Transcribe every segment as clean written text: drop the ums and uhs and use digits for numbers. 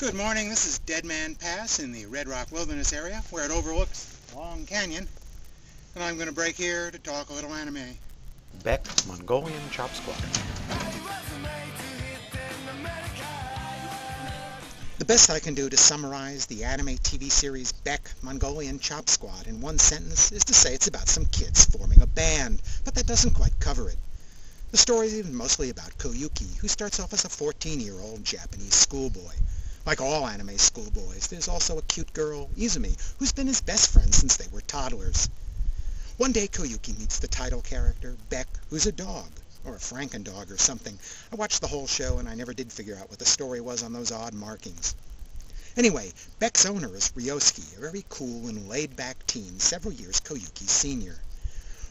Good morning, this is Dead Man Pass in the Red Rock Wilderness area where it overlooks Long Canyon, and I'm going to break here to talk a little anime. Beck, Mongolian Chop Squad. The best I can do to summarize the anime TV series Beck, Mongolian Chop Squad in one sentence is to say it's about some kids forming a band, but that doesn't quite cover it. The story is mostly about Koyuki, who starts off as a 14-year-old Japanese schoolboy. Like all anime schoolboys, there's also a cute girl, Izumi, who's been his best friend since they were toddlers. One day Koyuki meets the title character, Beck, who's a dog, or a Franken-dog or something. I watched the whole show and I never did figure out what the story was on those odd markings. Anyway, Beck's owner is Ryosuke, a very cool and laid-back teen, several years Koyuki's senior.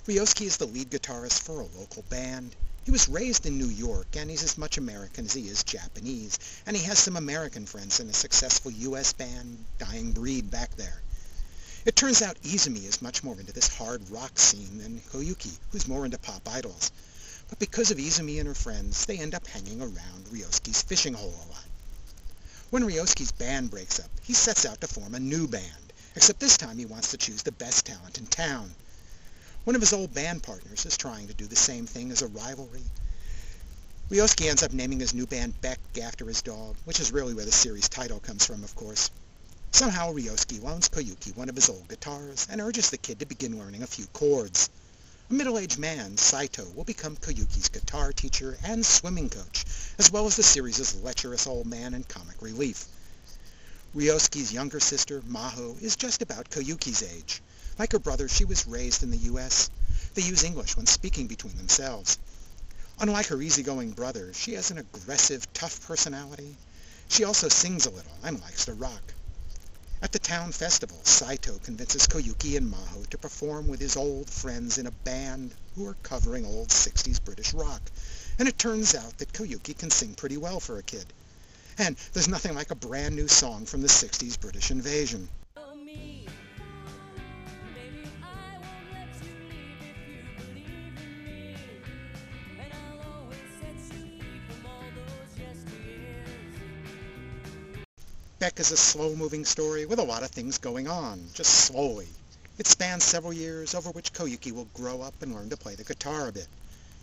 Ryosuke is the lead guitarist for a local band. He was raised in New York, and he's as much American as he is Japanese, and he has some American friends in a successful U.S. band, Dying Breed, back there. It turns out Izumi is much more into this hard rock scene than Koyuki, who's more into pop idols. But because of Izumi and her friends, they end up hanging around Ryosuke's fishing hole a lot. When Ryosuke's band breaks up, he sets out to form a new band, except this time he wants to choose the best talent in town. One of his old band partners is trying to do the same thing as a rivalry. Ryosuke ends up naming his new band Beck after his dog, which is really where the series title comes from, of course. Somehow Ryosuke loans Koyuki one of his old guitars and urges the kid to begin learning a few chords. A middle-aged man, Saito, will become Koyuki's guitar teacher and swimming coach, as well as the series' lecherous old man and comic relief. Ryosuke's younger sister, Maho, is just about Koyuki's age. Like her brother, she was raised in the U.S. They use English when speaking between themselves. Unlike her easygoing brother, she has an aggressive, tough personality. She also sings a little and likes to rock. At the town festival, Saito convinces Koyuki and Maho to perform with his old friends in a band who are covering old 60s British rock. And it turns out that Koyuki can sing pretty well for a kid. And there's nothing like a brand new song from the 60s British invasion. Beck is a slow-moving story with a lot of things going on, just slowly. It spans several years over which Koyuki will grow up and learn to play the guitar a bit.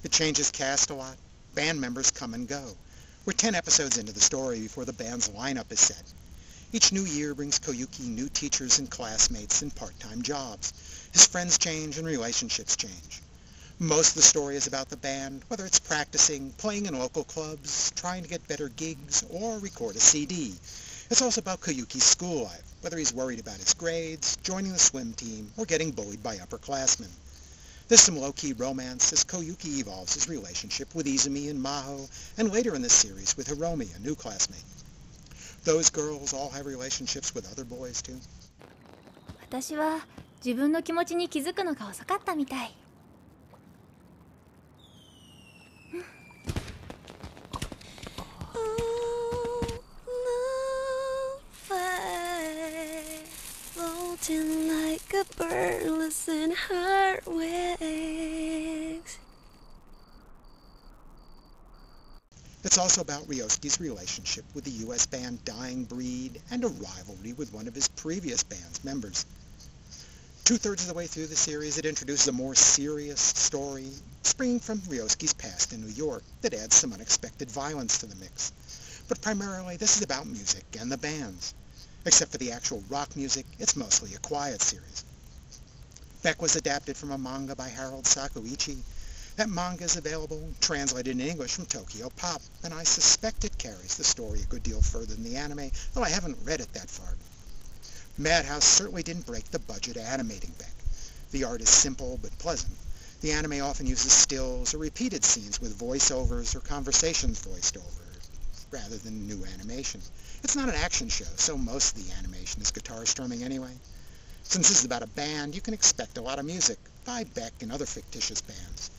It changes cast a lot. Band members come and go. We're 10 episodes into the story before the band's lineup is set. Each new year brings Koyuki new teachers and classmates and part-time jobs. His friends change and relationships change. Most of the story is about the band, whether it's practicing, playing in local clubs, trying to get better gigs, or record a CD. It's also about Koyuki's school life, whether he's worried about his grades, joining the swim team, or getting bullied by upperclassmen. There's some low-key romance as Koyuki evolves his relationship with Izumi and Maho, and later in the series with Hiromi, a new classmate. Those girls all have relationships with other boys too. 私は自分の気持ちに気づくのが遅かったみたい。Like a bird losing her wings. It's also about Ryosuke's relationship with the U.S. band Dying Breed and a rivalry with one of his previous band's members. Two-thirds of the way through the series, it introduces a more serious story springing from Ryosuke's past in New York that adds some unexpected violence to the mix. But primarily, this is about music and the bands. Except for the actual rock music, it's mostly a quiet series. Beck was adapted from a manga by Harold Sakuichi. That manga is available, translated in English from Tokyo Pop, and I suspect it carries the story a good deal further than the anime, though I haven't read it that far. Madhouse certainly didn't break the budget animating Beck. The art is simple but pleasant. The anime often uses stills or repeated scenes with voiceovers or conversations voiced over, rather than new animation. It's not an action show, so most of the animation is guitar strumming anyway. Since this is about a band, you can expect a lot of music by Beck and other fictitious bands.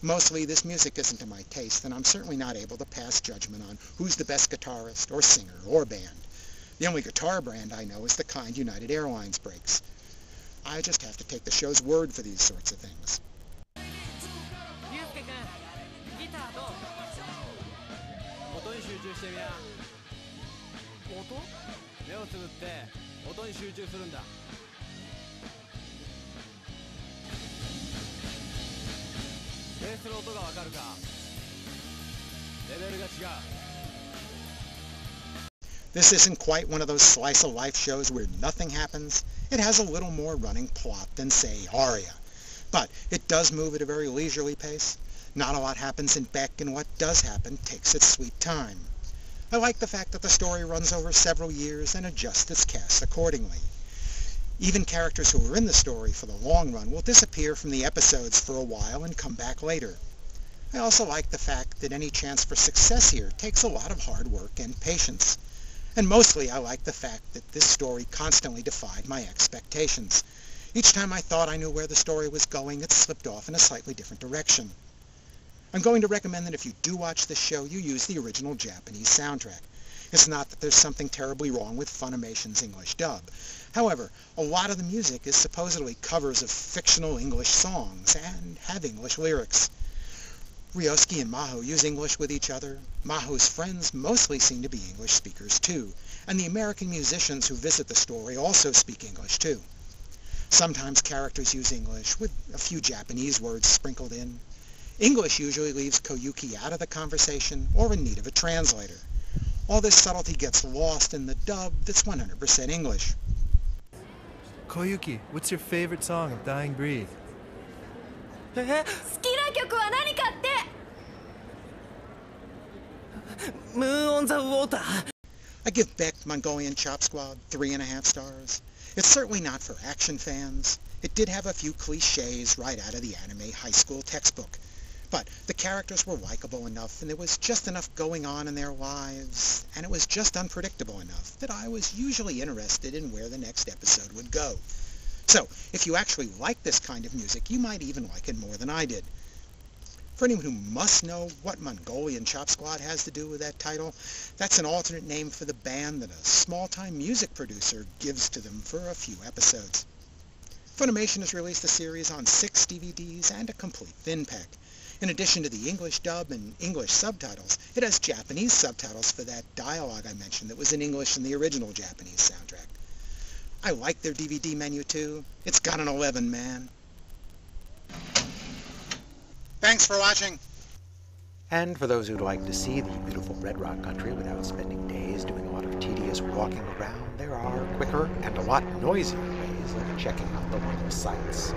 Mostly this music isn't to my taste, and I'm certainly not able to pass judgment on who's the best guitarist or singer or band. The only guitar brand I know is the kind United Airlines breaks. I just have to take the show's word for these sorts of things. 音に集中してみな。音？目をつぶって音に集中するんだ。ベースの音がわかるか？レベルが違う。 This isn't quite one of those slice-of-life shows where nothing happens. It has a little more running plot than, say, Aria. But it does move at a very leisurely pace. Not a lot happens in Beck, and what does happen takes its sweet time. I like the fact that the story runs over several years and adjusts its cast accordingly. Even characters who were in the story for the long run will disappear from the episodes for a while and come back later. I also like the fact that any chance for success here takes a lot of hard work and patience. And mostly I like the fact that this story constantly defied my expectations. Each time I thought I knew where the story was going, it slipped off in a slightly different direction. I'm going to recommend that if you do watch this show, you use the original Japanese soundtrack. It's not that there's something terribly wrong with Funimation's English dub. However, a lot of the music is supposedly covers of fictional English songs and have English lyrics. Ryosuke and Maho use English with each other. Maho's friends mostly seem to be English speakers too, and the American musicians who visit the story also speak English too. Sometimes characters use English, with a few Japanese words sprinkled in. English usually leaves Koyuki out of the conversation or in need of a translator. All this subtlety gets lost in the dub that's 100% English. Koyuki, what's your favorite song of Dying Breed? 好きな曲は何かって。 Moon on the water. I give Beck Mongolian Chop Squad 3.5 stars. It's certainly not for action fans. It did have a few cliches right out of the anime high school textbook. But the characters were likable enough, and there was just enough going on in their lives, and it was just unpredictable enough that I was usually interested in where the next episode would go. So, if you actually like this kind of music, you might even like it more than I did. For anyone who must know what Mongolian Chop Squad has to do with that title, that's an alternate name for the band that a small-time music producer gives to them for a few episodes. Funimation has released the series on 6 DVDs and a complete thin pack. In addition to the English dub and English subtitles, it has Japanese subtitles for that dialogue I mentioned that was in English in the original Japanese soundtrack. I like their DVD menu too. It's got an 11, man. Thanks for watching. And for those who'd like to see the beautiful Red Rock country without spending days doing a lot of tedious walking around, there are quicker and a lot noisier ways of checking out the local sites.